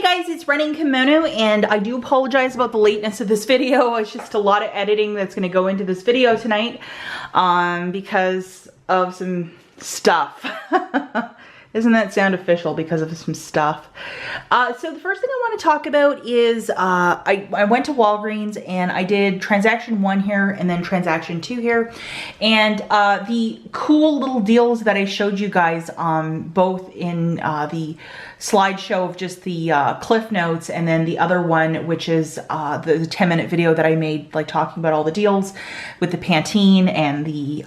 guys, it's Running Kimono, and I do apologize about the lateness of this video. It's just a lot of editing that's going to go into this video tonight because of some stuff. Isn't that sound official? Because of some stuff. So the first thing I want to talk about is I went to Walgreens and I did transaction 1 here and then transaction 2 here. And the cool little deals that I showed you guys both in the slideshow of just the Cliff Notes, and then the other one, which is the 10-minute video that I made, like talking about all the deals with the Pantene and the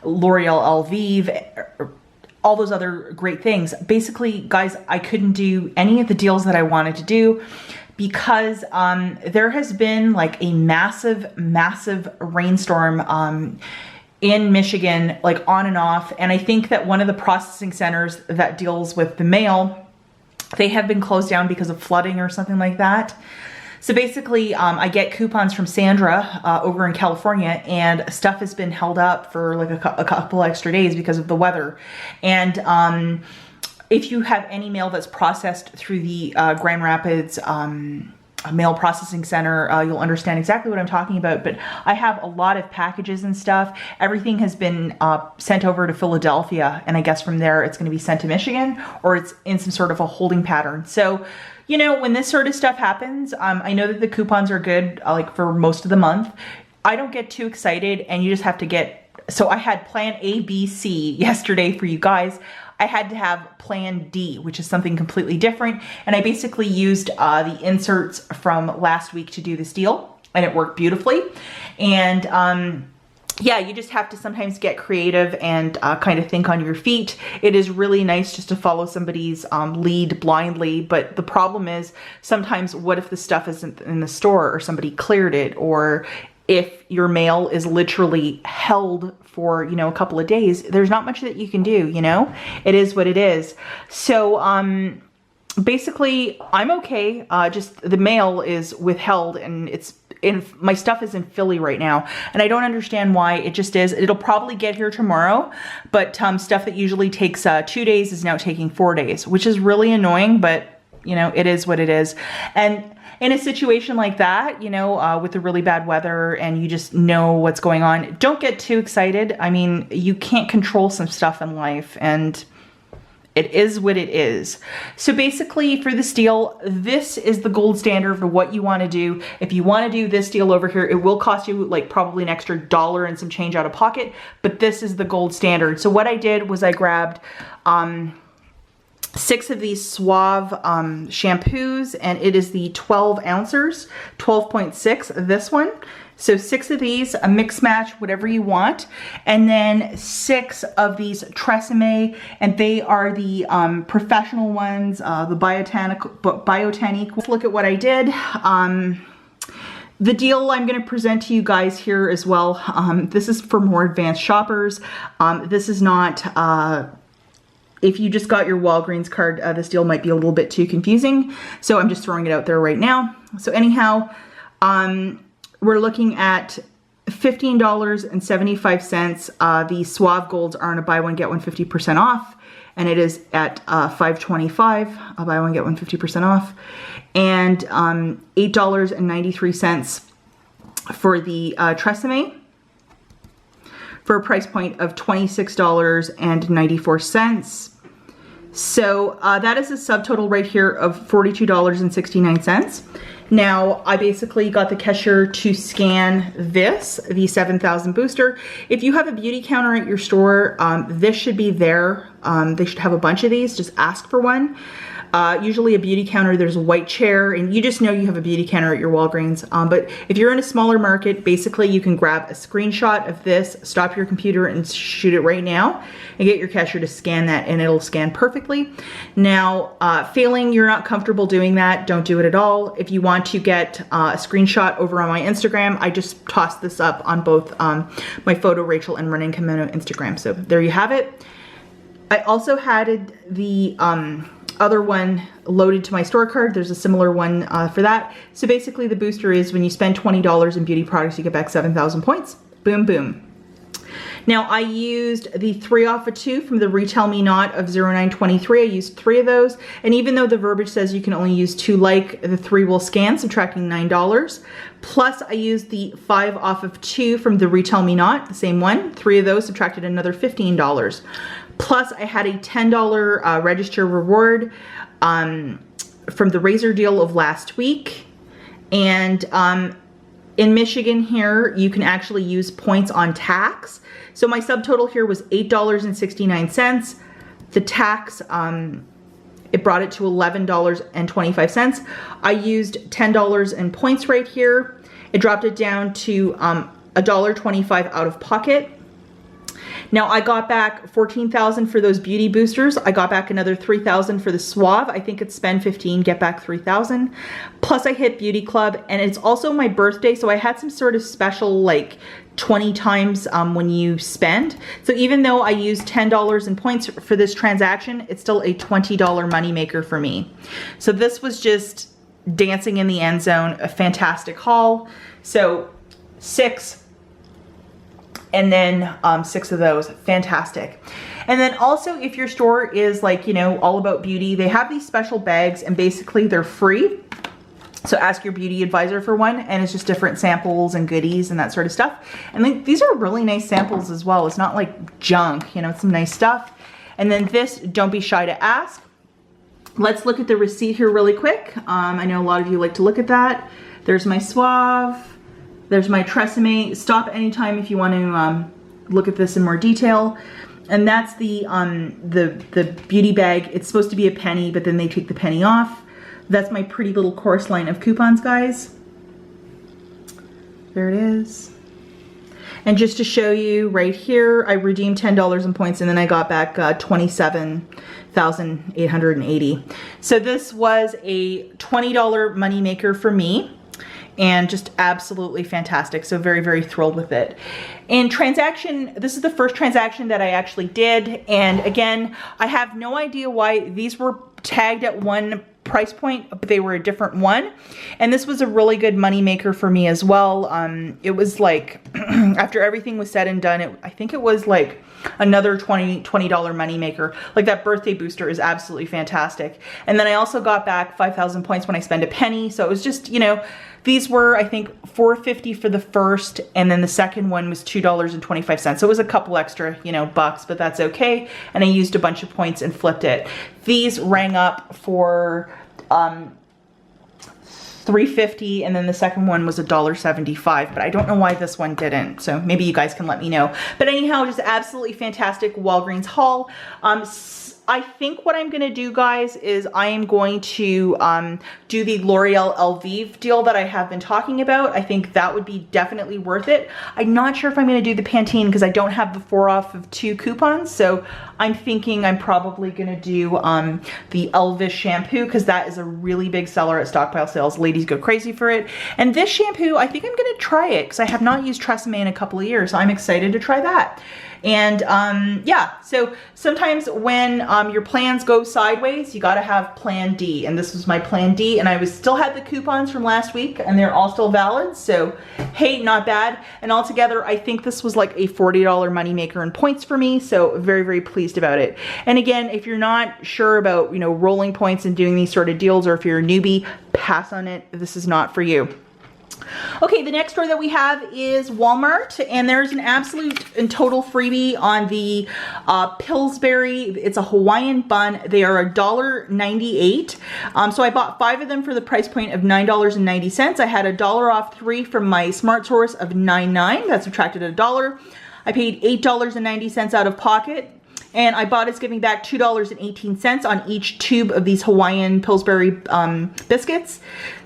L'Oreal Elvive, all those other great things. Basically, guys, I couldn't do any of the deals that I wanted to do because there has been like a massive rainstorm in Michigan, like on and off. And I think that one of the processing centers that deals with the mail, they have been closed down because of flooding or something like that. So basically, I get coupons from Sandra over in California, and stuff has been held up for like a couple extra days because of the weather. And if you have any mail that's processed through the Grand Rapids mail processing center, you'll understand exactly what I'm talking about. But I have a lot of packages and stuff. Everything has been sent over to Philadelphia, and I guess from there it's going to be sent to Michigan, or it's in some sort of a holding pattern. So, you know, when this sort of stuff happens, I know that the coupons are good, like for most of the month. I don't get too excited, and you just have to get, so I had plan A, B, C yesterday for you guys. I had to have plan D, which is something completely different. And I basically used the inserts from last week to do this deal, and it worked beautifully. And yeah, you just have to sometimes get creative and kind of think on your feet. It is really nice just to follow somebody's lead blindly, but the problem is sometimes what if the stuff isn't in the store, or somebody cleared it, or if your mail is literally held for, you know, a couple of days, there's not much that you can do, you know? It is what it is. So basically I'm okay. Just the mail is withheld, and it's in, my stuff is in Philly right now, and I don't understand why. It just is. It'll probably get here tomorrow, but stuff that usually takes 2 days is now taking 4 days, which is really annoying, but you know, it is what it is. And in a situation like that, you know, with the really bad weather and you just know what's going on, don't get too excited. I mean, you can't control some stuff in life, and it is what it is. So basically for this deal, this is the gold standard for what you want to do. If you want to do this deal over here, it will cost you like probably an extra $1 and some change out of pocket, but this is the gold standard. So what I did was I grabbed 6 of these Suave shampoos, and it is the 12 ounces, 12.6, this one. So 6 of these, a mix match, whatever you want. And then 6 of these Tresemme, and they are the professional ones, the Botanique. Let's look at what I did. The deal I'm going to present to you guys here as well. This is for more advanced shoppers. This is not, if you just got your Walgreens card, this deal might be a little bit too confusing. So I'm just throwing it out there right now. So anyhow, we're looking at $15.75. The Suave Golds are on a buy one, get one 50% off. And it is at $5.25, a buy one, get one 50% off. And $8.93 for the Tresemme, for a price point of $26.94. So that is a subtotal right here of $42.69. Now, I basically got the cashier to scan this, the 7,000 booster. If you have a beauty counter at your store, this should be there. They should have a bunch of these. Just ask for one. Usually a beauty counter, there's a white chair, and you just know you have a beauty counter at your Walgreens. But if you're in a smaller market, basically you can grab a screenshot of this, stop your computer and shoot it right now, and get your cashier to scan that, and it'll scan perfectly. Now, failing you're not comfortable doing that, don't do it at all. If you want to get a screenshot over on my Instagram, I just tossed this up on both my Photo Rachel and Running Kimono Instagram. So there you have it. I also had the other one loaded to my store card. There's a similar one for that. So basically the booster is when you spend $20 in beauty products, you get back 7,000 points. Boom, boom. Now I used the 3 off of 2 from the Retail Me Not of 0923. I used 3 of those. And even though the verbiage says you can only use 2 like, the 3 will scan, subtracting $9. Plus I used the 5 off of 2 from the Retail Me Not, the same one. 3 of those subtracted another $15. Plus I had a $10 register reward from the razor deal of last week. And in Michigan here, you can actually use points on tax. So my subtotal here was $8.69. The tax, it brought it to $11.25. I used $10 in points right here. It dropped it down to $1.25 out of pocket. Now I got back $14,000 for those beauty boosters. I got back another $3,000 for the Suave. I think it's spend 15, get back $3,000. Plus I hit Beauty Club, and it's also my birthday, so I had some sort of special like 20 times when you spend. So even though I used $10 in points for this transaction, it's still a $20 moneymaker for me. So this was just dancing in the end zone, a fantastic haul. So 6, and then 6 of those, fantastic. And then also if your store is like, you know, all about beauty, they have these special bags and basically they're free. So ask your beauty advisor for one, and it's just different samples and goodies and that sort of stuff. And these are really nice samples as well. It's not like junk, you know, it's some nice stuff. And then this, don't be shy to ask. Let's look at the receipt here really quick. I know a lot of you like to look at that. There's my Suave. There's my Tresemme. Stop anytime if you want to look at this in more detail. And that's the beauty bag. It's supposed to be a penny, but then they take the penny off. That's my pretty little course line of coupons, guys. There it is. And just to show you right here, I redeemed $10 in points, and then I got back 27,880. So this was a $20 moneymaker for me. And just absolutely fantastic. So very, very thrilled with it. And transaction, this is the first transaction that I actually did. And again, I have no idea why these were tagged at one price point, but they were a different one. And this was a really good money maker for me as well. It was like, after everything was said and done, I think it was like another $20 money maker. Like that birthday booster is absolutely fantastic. And then I also got back 5,000 points when I spend a penny. So it was just, you know, these were, I think, $4.50 for the first, and then the second one was $2.25. So it was a couple extra, you know, bucks, but that's okay. And I used a bunch of points and flipped it. These rang up for $3.50, and then the second one was $1.75, but I don't know why this one didn't. So maybe you guys can let me know. But anyhow, just absolutely fantastic Walgreens haul. I think what I'm going to do, guys, is I am going to do the L'Oreal Elvive deal that I have been talking about. I think that would be definitely worth it. I'm not sure if I'm going to do the Pantene because I don't have the 4 off of 2 coupons. So I'm thinking I'm probably going to do the Elvive shampoo because that is a really big seller at Stockpile Sales. Ladies go crazy for it. And this shampoo, I think I'm going to try it because I have not used Tresemme in a couple of years. So I'm excited to try that. And yeah, so sometimes when your plans go sideways, you got to have plan D. And this was my plan D, and I still had the coupons from last week and they're all still valid. So hey, not bad. And altogether, I think this was like a $40 moneymaker in points for me. So very, very pleased about it. And again, if you're not sure about, you know, rolling points and doing these sort of deals, or if you're a newbie, pass on it. This is not for you. Okay, the next store that we have is Walmart, and there's an absolute and total freebie on the Pillsbury. It's a Hawaiian bun. They are $1.98. So I bought 5 of them for the price point of $9.90. I had $1 off 3 from my Smart Source of $9.9. That subtracted $1. I paid $8.90 out of pocket. And I bought it's giving back $2.18 on each tube of these Hawaiian Pillsbury biscuits.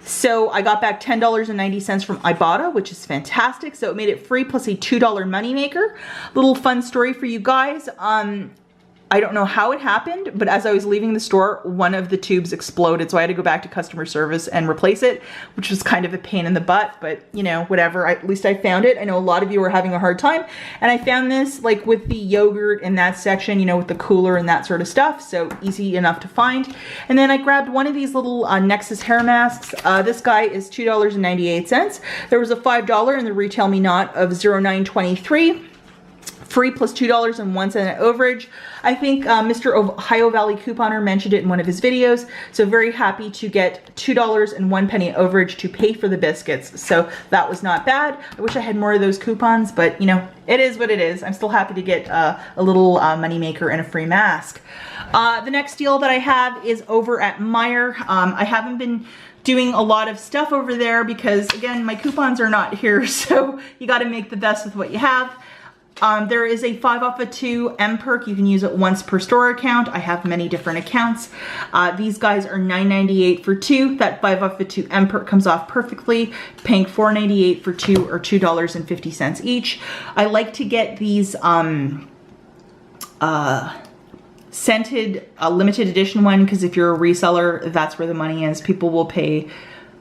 So I got back $10.90 from Ibotta, which is fantastic. So it made it free plus a $2 moneymaker. Little fun story for you guys. I don't know how it happened, but as I was leaving the store, one of the tubes exploded. So I had to go back to customer service and replace it, which was kind of a pain in the butt, but you know, whatever. At least I found it. I know a lot of you are having a hard time. And I found this like with the yogurt in that section, you know, with the cooler and that sort of stuff. So easy enough to find. And then I grabbed one of these little Nexus hair masks. This guy is $2.98. There was a $5 in the Retail Me Not of 0923. free plus $2.01 overage. I think Mr. Ohio Valley Couponer mentioned it in one of his videos. So very happy to get $2.01 overage to pay for the biscuits. So that was not bad. I wish I had more of those coupons, but you know, it is what it is. I'm still happy to get a little money maker and a free mask. The next deal that I have is over at Meijer. I haven't been doing a lot of stuff over there because again, my coupons are not here. So you got to make the best with what you have. There is a 5 off of 2 M perk. You can use it once per store account. I have many different accounts. These guys are $9.98 for 2. That 5 off of 2 M perk comes off perfectly, paying $4.98 for 2 or $2.50 each. I like to get these scented limited edition one because if you're a reseller, that's where the money is. People will pay,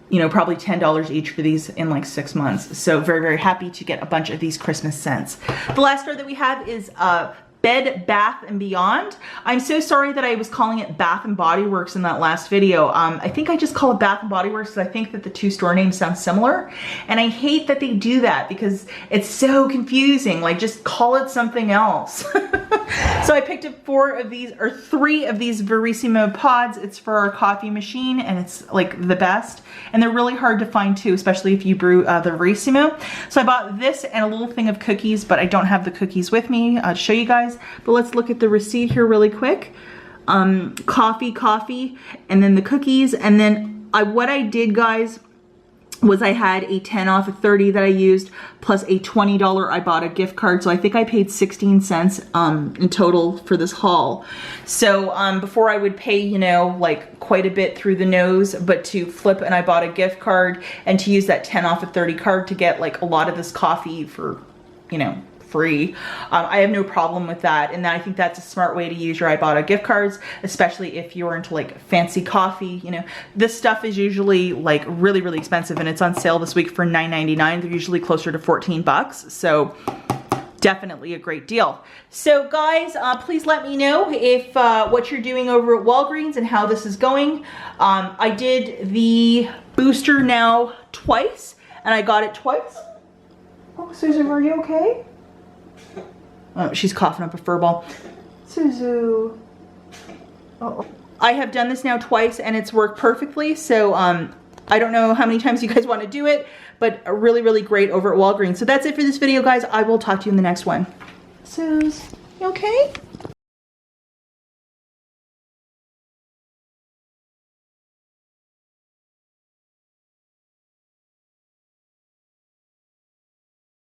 you know, probably $10 each for these in like 6 months. So very, very happy to get a bunch of these Christmas scents. The last store that we have is Bed Bath & Beyond. I'm so sorry that I was calling it Bath & Body Works in that last video. I think I just call it Bath & Body Works because I think that the two store names sound similar. And I hate that they do that because it's so confusing. Like just call it something else. So I picked up 3 of these Verissimo pods. It's for our coffee machine and it's like the best. And they're really hard to find too, especially if you brew the Verissimo. So I bought this and a little thing of cookies, but I don't have the cookies with me to show you guys. But let's look at the receipt here really quick. Coffee, and then the cookies. And then what I did, guys, was I had a 10 off of 30 that I used, plus a $20 Ibotta gift card. So I think I paid 16 cents in total for this haul. So before I would pay, you know, like quite a bit through the nose, but to flip an Ibotta gift card and to use that 10 off of 30 card to get like a lot of this coffee for, you know, free. I have no problem with that. And I think that's a smart way to use your Ibotta gift cards, especially if you're into like fancy coffee. You know, this stuff is usually like really, really expensive and it's on sale this week for $9.99. They're usually closer to 14 bucks. So definitely a great deal. So guys, please let me know if what you're doing over at Walgreens and how this is going. I did the booster now twice and I got it twice. Oh, Susan, are you okay? Oh, she's coughing up a fur ball. Suzu. Oh. I have done this now twice and it's worked perfectly. So I don't know how many times you guys want to do it, but really, really great over at Walgreens. So that's it for this video, guys. I will talk to you in the next one. Suze, you okay?